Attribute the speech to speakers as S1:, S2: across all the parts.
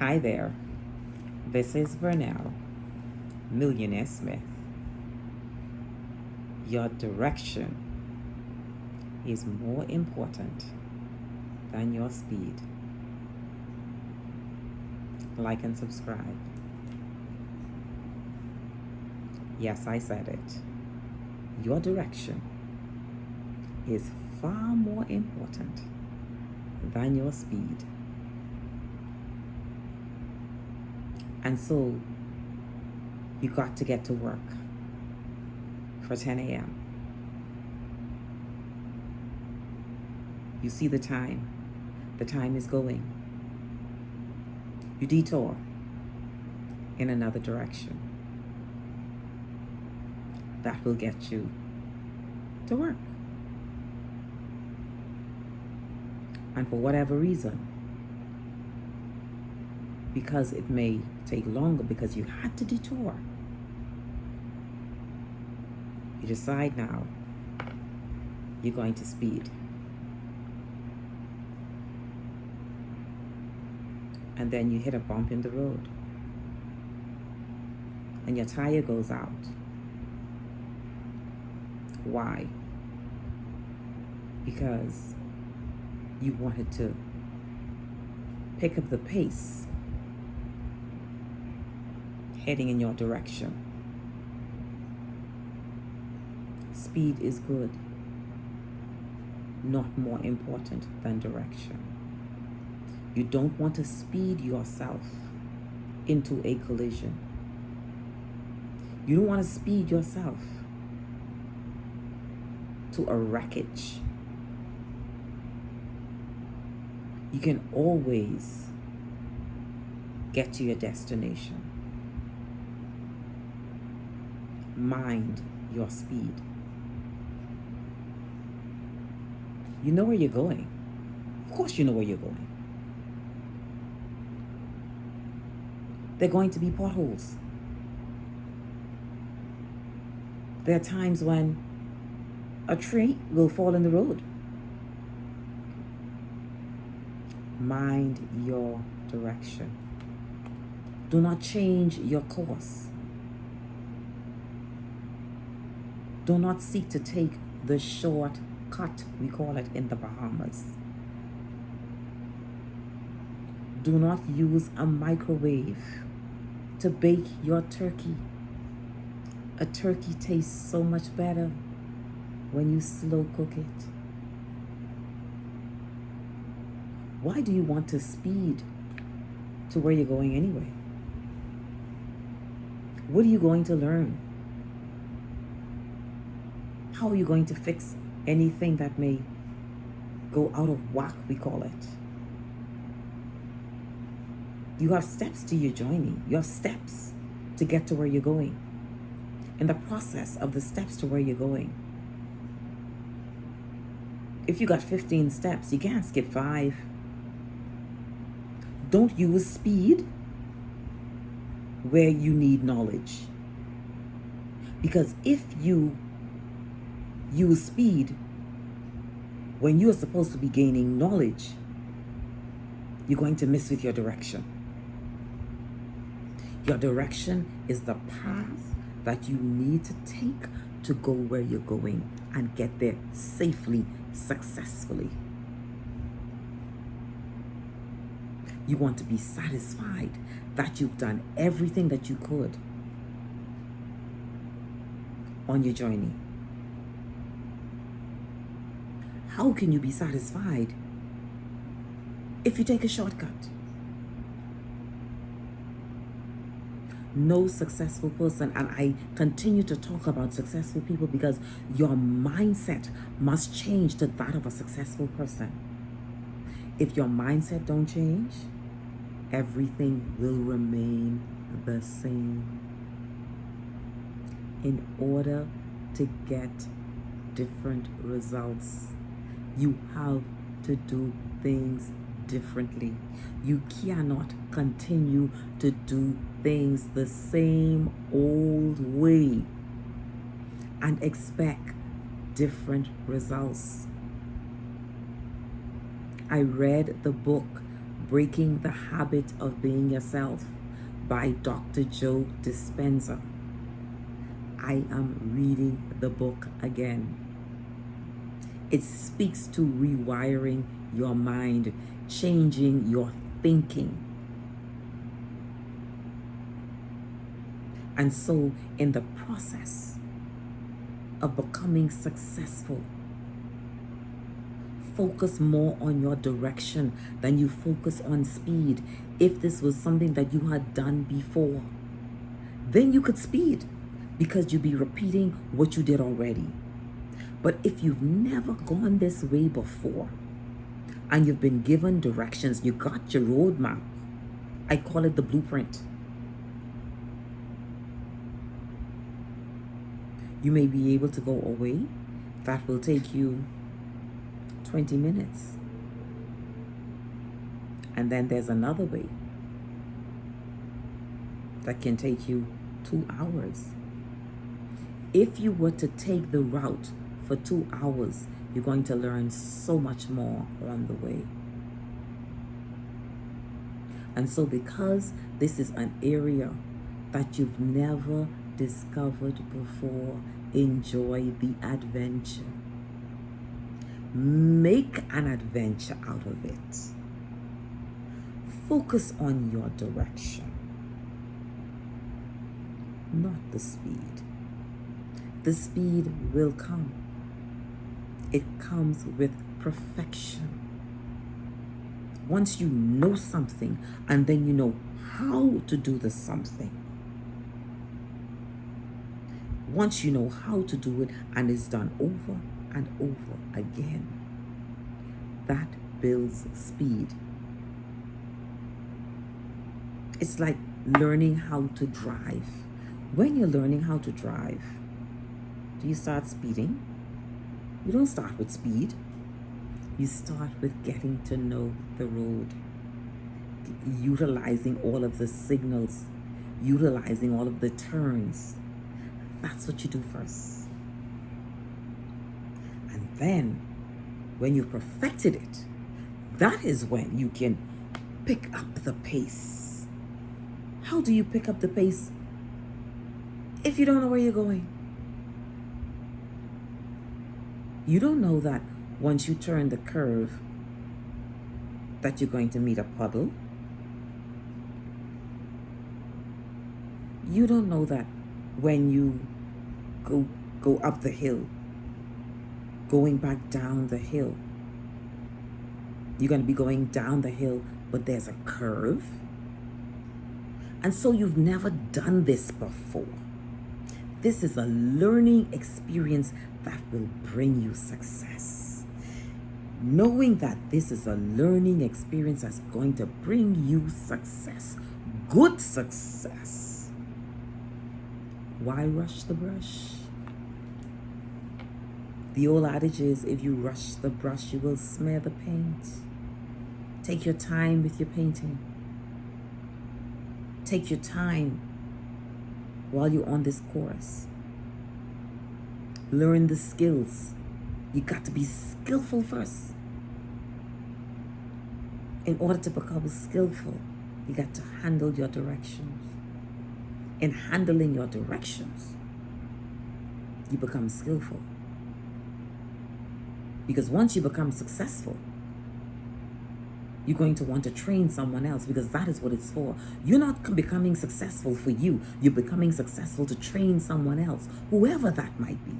S1: Hi there, this is Vernell, Millionaire Smith. Your direction is more important than your speed. Like and subscribe. Yes, I said it. Your direction is far more important than your speed. And so you got to get to work for 10 a.m. You see the time is going. You detour in another direction. That will get you to work. And for whatever reason, because it may take longer because you had to detour, you decide now you're going to speed. And then you hit a bump in the road and your tire goes out. Why? Because you wanted to pick up the pace heading in your direction. Speed is good, not more important than direction. You don't want to speed yourself into a collision. You don't want to speed yourself to a wreckage. You can always get to your destination. Mind your speed. You know where you're going. Of course you know where you're going. There are going to be potholes. There are times when a tree will fall in the road. Mind your direction. Do not change your course. Do not seek to take the short cut, we call it in the Bahamas. Do not use a microwave to bake your turkey. A turkey tastes so much better when you slow cook it. Why do you want to speed to where you're going anyway? What are you going to learn? How are you going to fix anything that may go out of whack, we call it? You have steps to your journey. You have steps to get to where you're going. In the process of the steps to where you're going, if you got 15 steps, you can't skip 5. Don't use speed where you need knowledge. Because if you use speed when you are supposed to be gaining knowledge, you're going to miss with your direction. Your direction is the path that you need to take to go where you're going and get there safely, successfully. You want to be satisfied that you've done everything that you could on your journey. How can you be satisfied if you take a shortcut? No successful person, and I continue to talk about successful people because your mindset must change to that of a successful person. If your mindset don't change, everything will remain the same. In order to get different results, you have to do things differently. You cannot continue to do things the same old way and expect different results. I read the book Breaking the Habit of Being Yourself by Dr. Joe Dispenza. I am reading the book again. It speaks to rewiring your mind, changing your thinking. And so, in the process of becoming successful, focus more on your direction than you focus on speed. If this was something that you had done before, then you could speed because you'd be repeating what you did already. But if you've never gone this way before and you've been given directions, you got your roadmap. I call it the blueprint. You may be able to go away. That will take you 20 minutes. And then there's another way that can take you 2 hours. If you were to take the route for 2 hours, you're going to learn so much more on the way. And so because this is an area that you've never discovered before, enjoy the adventure. Make an adventure out of it. Focus on your direction, not the speed. The speed will come. It comes with perfection. Once you know something and then you know how to do the something. Once you know how to do it and it's done over and over again, that builds speed. It's like learning how to drive. When you're learning how to drive, do you start speeding? You don't start with speed. You start with getting to know the road, utilizing all of the signals, utilizing all of the turns. That's what you do first. And then, when you've perfected it, that is when you can pick up the pace. How do you pick up the pace if you don't know where you're going? You don't know that once you turn the curve that you're going to meet a puddle. You don't know that when you go up the hill, going back down the hill, you're going to be going down the hill, but there's a curve. And so you've never done this before. This is a learning experience that will bring you success. Knowing that this is a learning experience that's going to bring you success, good success. Why rush the brush? The old adage is, if you rush the brush, you will smear the paint. Take your time with your painting. Take your time while you're on this course. Learn the skills. You got to be skillful first. In order to become skillful, you got to handle your directions. In handling your directions, you become skillful. Because once you become successful, you're going to want to train someone else, because that is what it's for. You're not becoming successful for you. You're becoming successful to train someone else, whoever that might be.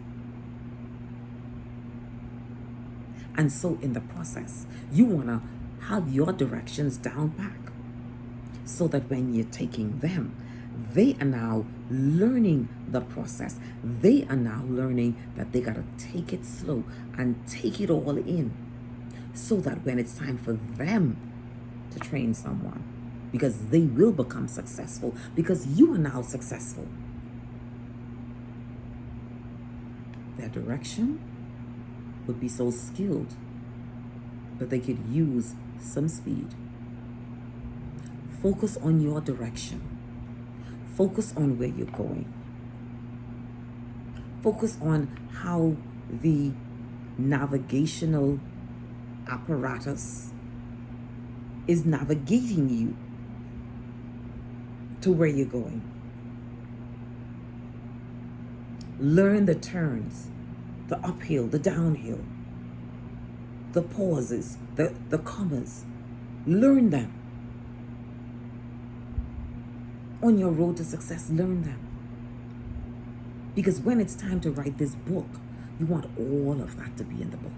S1: And so in the process, you want to have your directions down pat, so that when you're taking them, they are now learning the process. They are now learning that they got to take it slow and take it all in, so that when it's time for them to train someone, because they will become successful, because you are now successful, their direction would be so skilled that they could use some speed. Focus on your direction. Focus on where you're going. Focus on how the navigational apparatus is navigating you to where you're going. Learn the turns, the uphill, the downhill, the pauses, the commas. Learn them. On your road to success, learn them. Because when it's time to write this book, you want all of that to be in the book.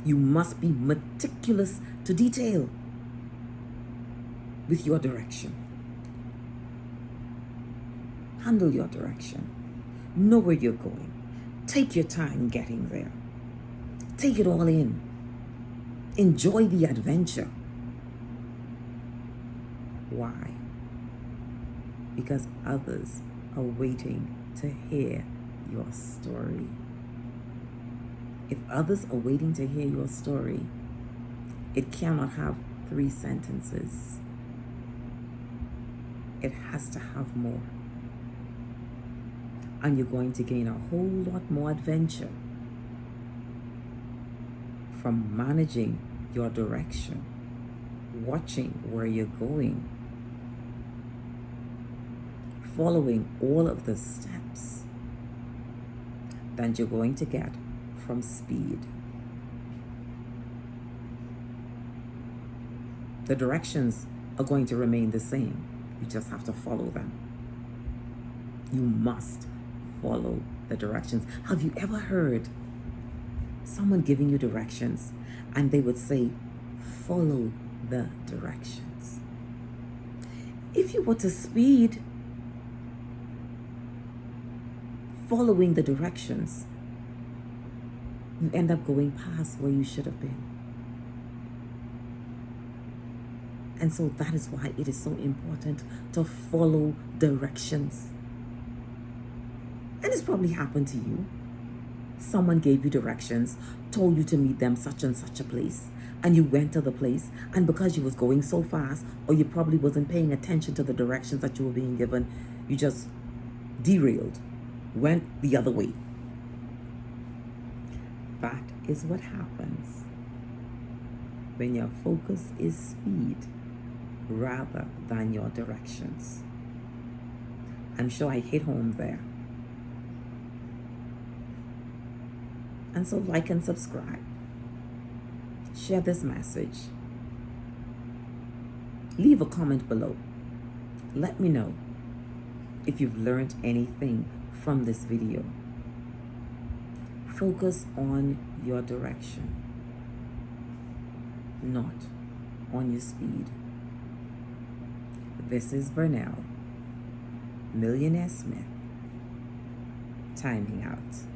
S1: You must be meticulous to detail with your direction. Handle your direction. Know where you're going. Take your time getting there. Take it all in. Enjoy the adventure. Why? Because others are waiting to hear your story. If others are waiting to hear your story, it cannot have 3 sentences. It has to have more. And you're going to gain a whole lot more adventure from managing your direction, watching where you're going, following all of the steps than you're going to get from speed. The directions are going to remain the same. You just have to follow them. You must follow the directions. Have you ever heard someone giving you directions and they would say, follow the directions? If you were to speed following the directions, you end up going past where you should have been. And so that is why it is so important to follow directions. And it's probably happened to you. Someone gave you directions, told you to meet them such and such a place, and you went to the place, and because you was going so fast, or you probably wasn't paying attention to the directions that you were being given, you just derailed, went the other way. That is what happens when your focus is speed rather than your directions. I'm sure I hit home there. And so like and subscribe. Share this message. Leave a comment below. Let me know if you've learned anything from this video. Focus on your direction, not on your speed. This is Vernell, Millionaire Smith, timing out.